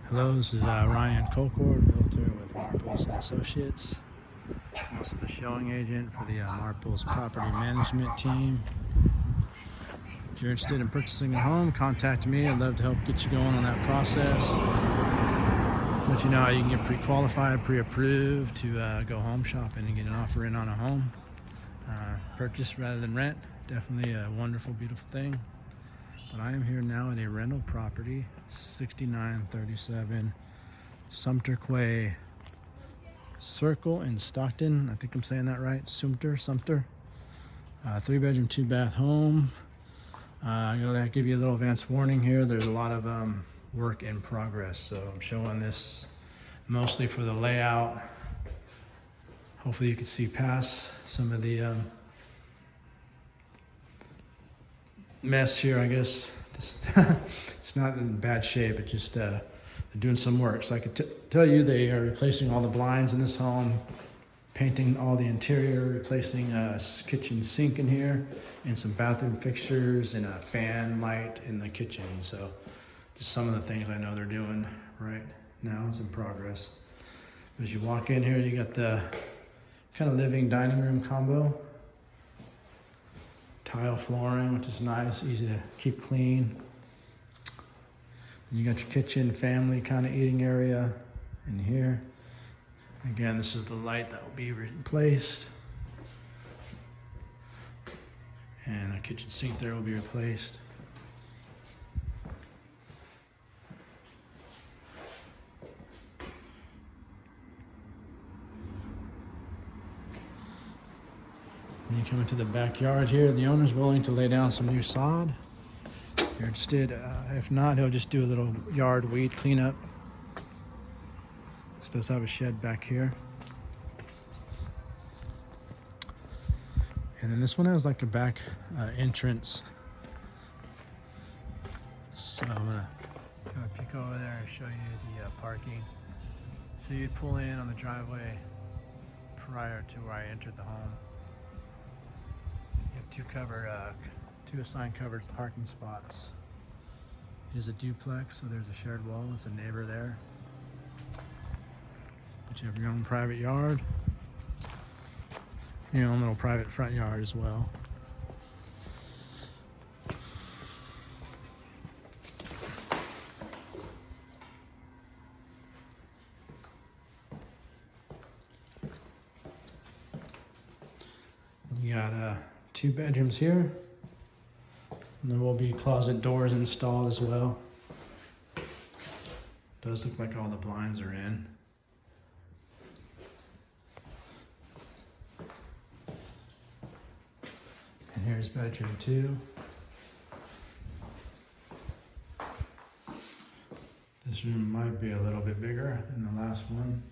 Hello, this is Ryan Colcord, realtor with Marples and Associates. I'm also the showing agent for the Marples Property Management team. If you're interested in purchasing a home, contact me. I'd love to help get you going on that process. Let you know how you can get pre-qualified, pre-approved to go home shopping and get an offer in on a home. Purchase rather than rent, definitely a wonderful, beautiful thing. But I am here now at a rental property, 6937 Sumter Quay Circle in Stockton. I think I'm saying that right. Sumter. 3-bedroom, 2-bath home. I'm going to give you a little advance warning here. There's a lot of work in progress. So I'm showing this mostly for the layout. Hopefully you can see past some of the mess here, I guess. It's not in bad shape. It's just they're doing some work. So I could tell you they are replacing all the blinds in this home, painting all the interior, replacing a kitchen sink in here, and some bathroom fixtures and a fan light in the kitchen. So just some of the things I know they're doing right now. It's in progress. As you walk in here, you got the kind of living dining room combo. Tile flooring, which is nice, easy to keep clean. Then you got your kitchen, family kind of eating area in here. Again, this is the light that will be replaced. And a kitchen sink there will be replaced. And you come into the backyard here. The owner's willing to lay down some new sod. If you're interested, if not, he'll just do a little yard weed cleanup. This does have a shed back here. And then this one has like a back entrance. So I'm gonna peek over there and show you the parking. So you'd pull in on the driveway prior to where I entered the home. You have two assigned covered parking spots. It is a duplex, so there's a shared wall. It's a neighbor there. But you have your own private yard, your own little private front yard as well. You got 2 bedrooms here. And there will be closet doors installed as well. Does look like all the blinds are in. And here's bedroom 2. This room might be a little bit bigger than the last one.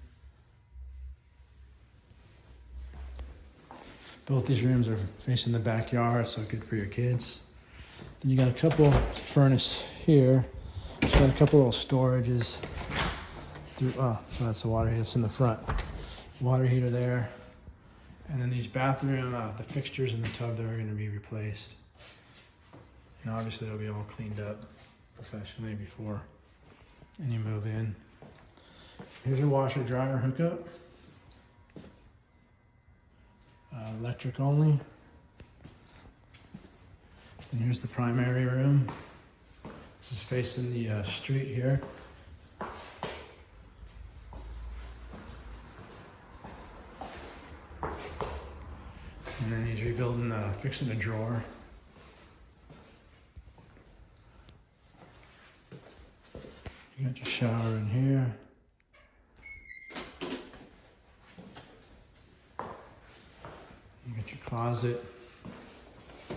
Both these rooms are facing the backyard, so good for your kids. Then you got a couple, it's a furnace here. It's got a couple little storages through, so that's the water heater, it's in the front. Water heater there. And then these bathroom, the fixtures in the tub, they're gonna be replaced. And obviously they'll be all cleaned up professionally before any move in. Here's your washer dryer hookup. Electric only. And here's the primary room. This is facing the street here. And then he's rebuilding, fixing a drawer. You got your shower in here. You got your closet. A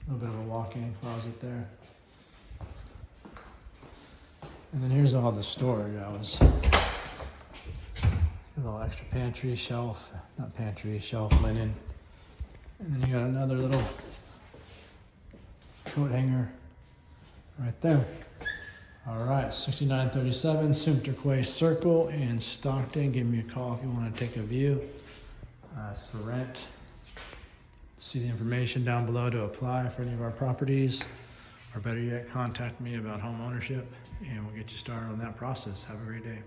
little bit of a walk-in closet there. And then here's all the storage. A little extra pantry, shelf, not pantry, shelf linen. And then you got another little coat hanger right there. All right, 6937 Sumter Quay Circle in Stockton. Give me a call if you want to take a view. It's for rent. See the information down below to apply for any of our properties. or better yet, contact me about home ownership and we'll get you started on that process. Have a great day.